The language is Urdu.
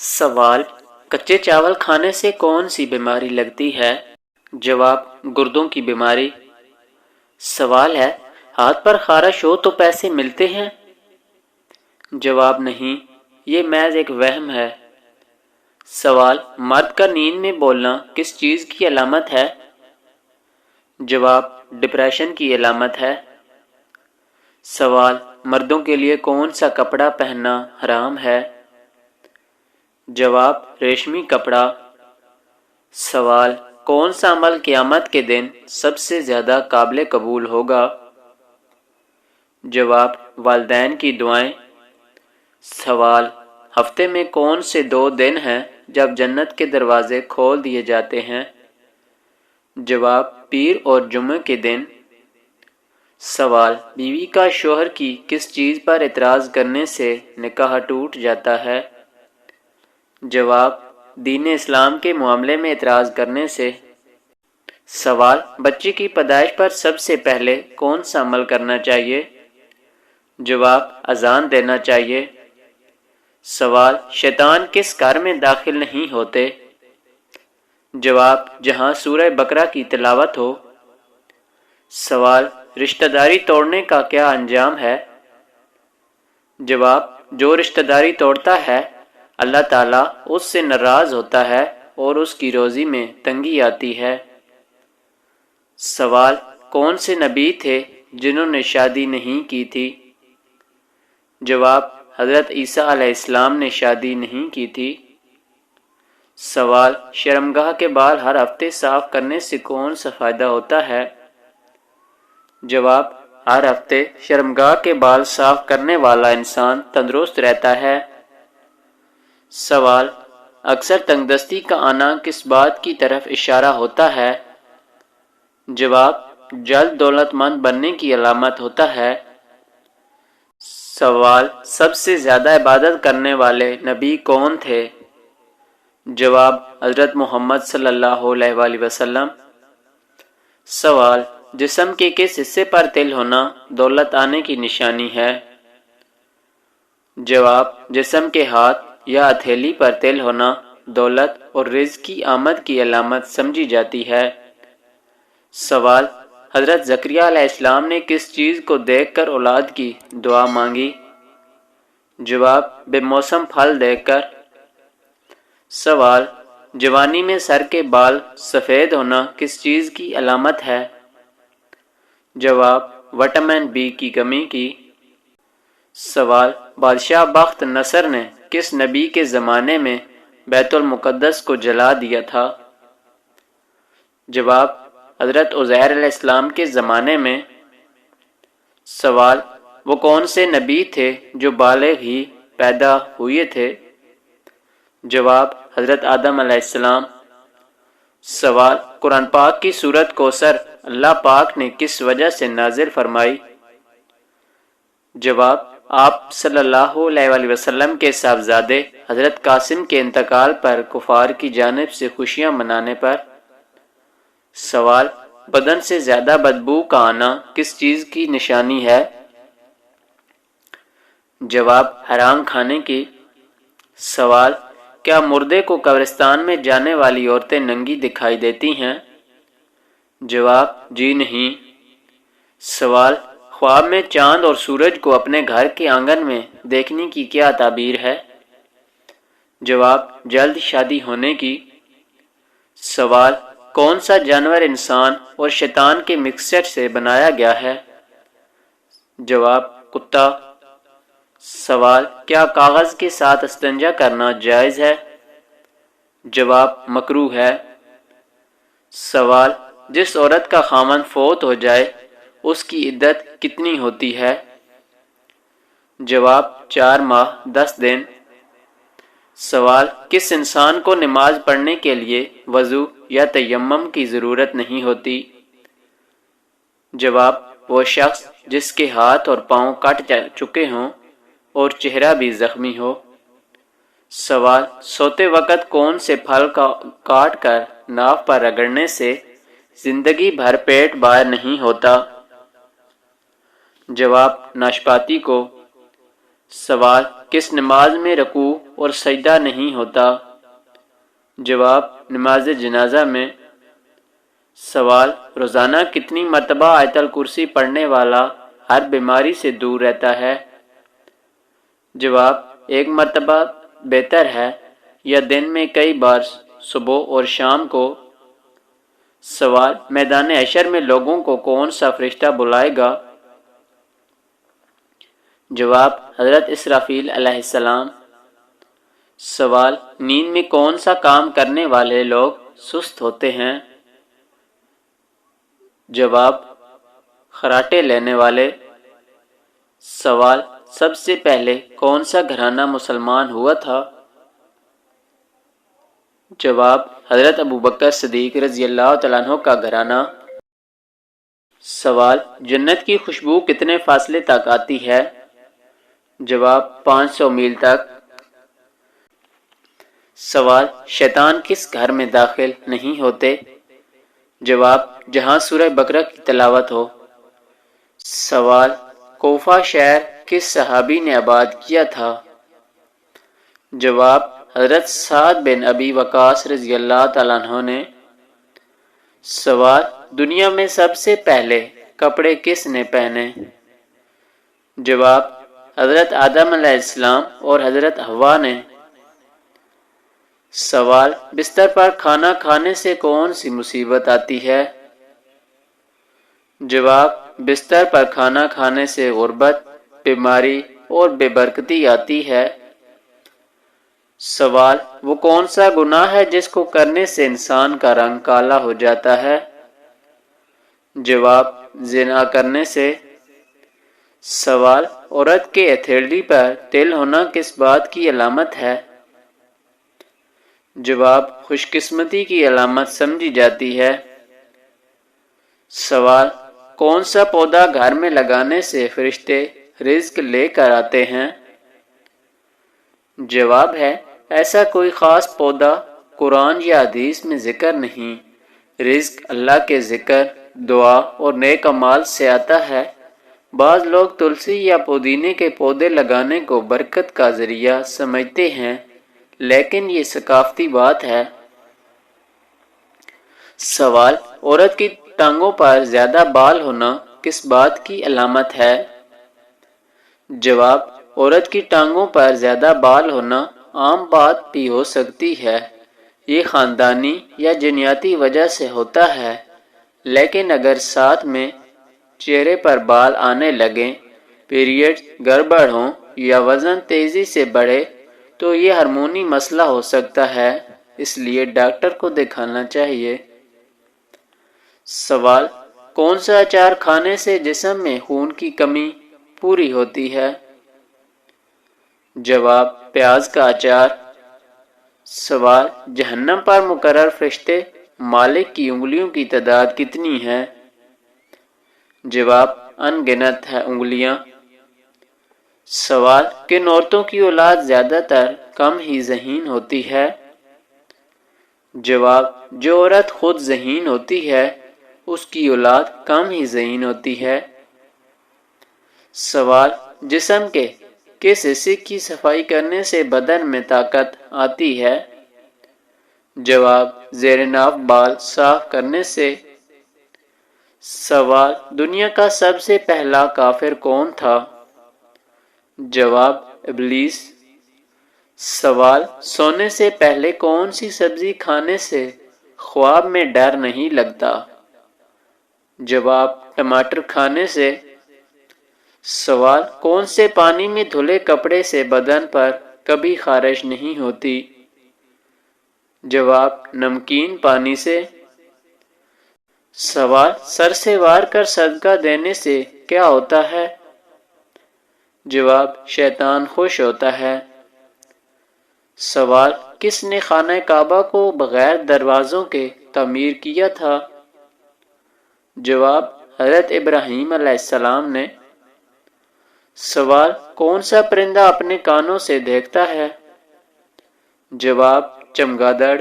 سوال: کچے چاول کھانے سے کون سی بیماری لگتی ہے؟ جواب: گردوں کی بیماری۔ سوال ہے: ہاتھ پر خارش ہو تو پیسے ملتے ہیں؟ جواب: نہیں، یہ محض ایک وہم ہے۔ سوال: مرد کا نیند میں بولنا کس چیز کی علامت ہے؟ جواب: ڈپریشن کی علامت ہے۔ سوال: مردوں کے لیے کون سا کپڑا پہننا حرام ہے؟ جواب: ریشمی کپڑا۔ سوال: کون سا عمل قیامت کے دن سب سے زیادہ قابل قبول ہوگا؟ جواب: والدین کی دعائیں۔ سوال: ہفتے میں کون سے 2 دن ہیں جب جنت کے دروازے کھول دیے جاتے ہیں؟ جواب: پیر اور جمعہ کے دن۔ سوال: بیوی کا شوہر کی کس چیز پر اعتراض کرنے سے نکاح ٹوٹ جاتا ہے؟ جواب: دین اسلام کے معاملے میں اعتراض کرنے سے۔ سوال: بچے کی پیدائش پر سب سے پہلے کون سا عمل کرنا چاہیے؟ جواب: اذان دینا چاہیے۔ سوال: شیطان کس گھر میں داخل نہیں ہوتے؟ جواب: جہاں سورہ بقرہ کی تلاوت ہو۔ سوال: رشتہ داری توڑنے کا کیا انجام ہے؟ جواب: جو رشتہ داری توڑتا ہے اللہ تعالیٰ اس سے ناراض ہوتا ہے اور اس کی روزی میں تنگی آتی ہے۔ سوال: کون سے نبی تھے جنہوں نے شادی نہیں کی تھی؟ جواب: حضرت عیسیٰ علیہ السلام نے شادی نہیں کی تھی۔ سوال: شرمگاہ کے بال ہر ہفتے صاف کرنے سے کون سا فائدہ ہوتا ہے؟ جواب: ہر ہفتے شرمگاہ کے بال صاف کرنے والا انسان تندرست رہتا ہے۔ سوال: اکثر تنگ دستی کا آنا کس بات کی طرف اشارہ ہوتا ہے؟ جواب: جلد دولت مند بننے کی علامت ہوتا ہے۔ سوال: سب سے زیادہ عبادت کرنے والے نبی کون تھے؟ جواب: حضرت محمد صلی اللہ علیہ وآلہ وسلم۔ سوال: جسم کے کس حصے پر تل ہونا دولت آنے کی نشانی ہے؟ جواب: جسم کے ہاتھ یا ہتھیلی پر تل ہونا دولت اور رزق کی آمد کی علامت سمجھی جاتی ہے۔ سوال: حضرت زکریا علیہ السلام نے کس چیز کو دیکھ کر اولاد کی دعا مانگی؟ جواب: بے موسم پھل دیکھ کر۔ سوال: جوانی میں سر کے بال سفید ہونا کس چیز کی علامت ہے؟ جواب: وٹامن بی کی کمی کی۔ سوال: بادشاہ بخت نصر نے کس نبی کے زمانے میں بیت المقدس کو جلا دیا تھا؟ جواب: حضرت عزیر علیہ السلام کے زمانے میں۔ سوال: وہ کون سے نبی تھے جو بالغ ہی پیدا ہوئے تھے؟ جواب: حضرت آدم علیہ السلام۔ سوال: قرآن پاک کی سورۃ کوثر اللہ پاک نے کس وجہ سے نازل فرمائی؟ جواب: آپ صلی اللہ علیہ وآلہ وسلم کے صاحبزادے حضرت قاسم کے انتقال پر کفار کی جانب سے خوشیاں منانے پر۔ سوال: بدن سے زیادہ بدبو کا آنا کس چیز کی نشانی ہے؟ جواب: حرام کھانے کی۔ سوال: کیا مردے کو قبرستان میں جانے والی عورتیں ننگی دکھائی دیتی ہیں؟ جواب: جی نہیں۔ سوال: خواب میں چاند اور سورج کو اپنے گھر کے آنگن میں دیکھنے کی کیا تعبیر ہے؟ جواب: جلد شادی ہونے کی۔ سوال: کون سا جانور انسان اور شیطان کے مکسچر سے بنایا گیا ہے؟ جواب: کتا۔ سوال: کیا کاغذ کے ساتھ استنجا کرنا جائز ہے؟ جواب: مکروہ ہے۔ سوال: جس عورت کا خاوند فوت ہو جائے اس کی عدت کتنی ہوتی ہے؟ جواب: 4 ماہ 10 دن۔ سوال: کس انسان کو نماز پڑھنے کے لیے وضو یا تیمم کی ضرورت نہیں ہوتی؟ جواب: وہ شخص جس کے ہاتھ اور پاؤں کٹ چکے ہوں اور چہرہ بھی زخمی ہو۔ سوال: سوتے وقت کون سے پھل کاٹ کر ناف پر رگڑنے سے زندگی بھر پیٹ باہر نہیں ہوتا؟ جواب: ناشپاتی کو۔ سوال، کس نماز میں رکوع اور سجدہ نہیں ہوتا؟ جواب، نماز جنازہ میں۔ سوال، روزانہ کتنی مرتبہ آیت الکرسی پڑھنے والا ہر بیماری سے دور رہتا ہے؟ جواب، 1 مرتبہ بہتر ہے، یا دن میں کئی بار صبح اور شام کو؟ سوال، میدان حشر میں لوگوں کو کون سا فرشتہ بلائے گا؟ جواب، حضرت اسرافیل علیہ السلام۔ سوال، نیند میں کون سا کام کرنے والے لوگ سست ہوتے ہیں؟ جواب، خراٹے لینے والے۔ سوال، سب سے پہلے کون سا گھرانہ مسلمان ہوا تھا؟ جواب، حضرت ابوبکر صدیق رضی اللہ تعالیٰ عنہ کا گھرانہ۔ سوال، جنت کی خوشبو کتنے فاصلے تک آتی ہے؟ جواب، 500 میل تک۔ سوال، شیطان کس گھر میں داخل نہیں ہوتے؟ جواب، جہاں سورہ بقرہ کی تلاوت ہو۔ سوال، کوفہ شہر کس صحابی نے آباد کیا تھا؟ جواب، حضرت سعد بن ابی وقاص رضی اللہ تعالیٰ عنہ نے۔ سوال، دنیا میں سب سے پہلے کپڑے کس نے پہنے؟ جواب، حضرت آدم علیہ السلام اور حضرت حوا نے۔ سوال، بستر پر کھانا کھانے سے کون سی مصیبت آتی ہے؟ جواب، بستر پر کھانا کھانے سے غربت، بیماری اور بے برکتی آتی ہے۔ سوال، وہ کون سا گناہ ہے جس کو کرنے سے انسان کا رنگ کالا ہو جاتا ہے؟ جواب، زنا کرنے سے۔ سوال، عورت کے ہتھیلی پر تل ہونا کس بات کی علامت ہے؟ جواب، خوش قسمتی کی علامت سمجھی جاتی ہے۔ سوال، کون سا پودا گھر میں لگانے سے فرشتے رزق لے کر آتے ہیں؟ جواب ہے، ایسا کوئی خاص پودا قرآن یا حدیث میں ذکر نہیں۔ رزق اللہ کے ذکر، دعا اور نیک اعمال سے آتا ہے۔ بعض لوگ تلسی یا پودینے کے پودے لگانے کو برکت کا ذریعہ سمجھتے ہیں، لیکن یہ ثقافتی بات ہے۔ سوال، عورت کی ٹانگوں پر زیادہ بال ہونا کس بات کی علامت ہے؟ جواب، عورت کی ٹانگوں پر زیادہ بال ہونا عام بات بھی ہو سکتی ہے۔ یہ خاندانی یا جینیاتی وجہ سے ہوتا ہے، لیکن اگر ساتھ میں چہرے پر بال آنے لگیں، پیریڈ گڑبڑ ہوں یا وزن تیزی سے بڑھے تو یہ ہارمونی مسئلہ ہو سکتا ہے، اس لیے ڈاکٹر کو دکھانا چاہیے۔ سوال، کون سا اچار کھانے سے جسم میں خون کی کمی پوری ہوتی ہے؟ جواب، پیاز کا اچار۔ سوال، جہنم پر مقرر فرشتے مالک کی انگلیوں کی تعداد کتنی ہے؟ جواب، ان گنت ہے انگلیاں۔ سوال، کن عورتوں کی اولاد زیادہ تر کم ہی ذہین ہوتی ہے؟ جواب، جو عورت خود ذہین ہوتی ہے اس کی اولاد کم ہی ذہین ہوتی ہے۔ سوال، جسم کے کس حصے کی صفائی کرنے سے بدن میں طاقت آتی ہے؟ جواب، زیر ناف بال صاف کرنے سے۔ سوال، دنیا کا سب سے پہلا کافر کون تھا؟ جواب، ابلیس۔ سوال، سونے سے پہلے کون سی سبزی کھانے سے خواب میں ڈر نہیں لگتا؟ جواب، ٹماٹر کھانے سے۔ سوال، کون سے پانی میں دھلے کپڑے سے بدن پر کبھی خارش نہیں ہوتی؟ جواب، نمکین پانی سے۔ سوال، سر سے وار کر صدقہ دینے سے کیا ہوتا ہے؟ جواب، شیطان خوش ہوتا ہے۔ سوال، کس نے خانہ کعبہ کو بغیر دروازوں کے تعمیر کیا تھا؟ جواب، حضرت ابراہیم علیہ السلام نے۔ سوال، کون سا پرندہ اپنے کانوں سے دیکھتا ہے؟ جواب، چمگادڑ۔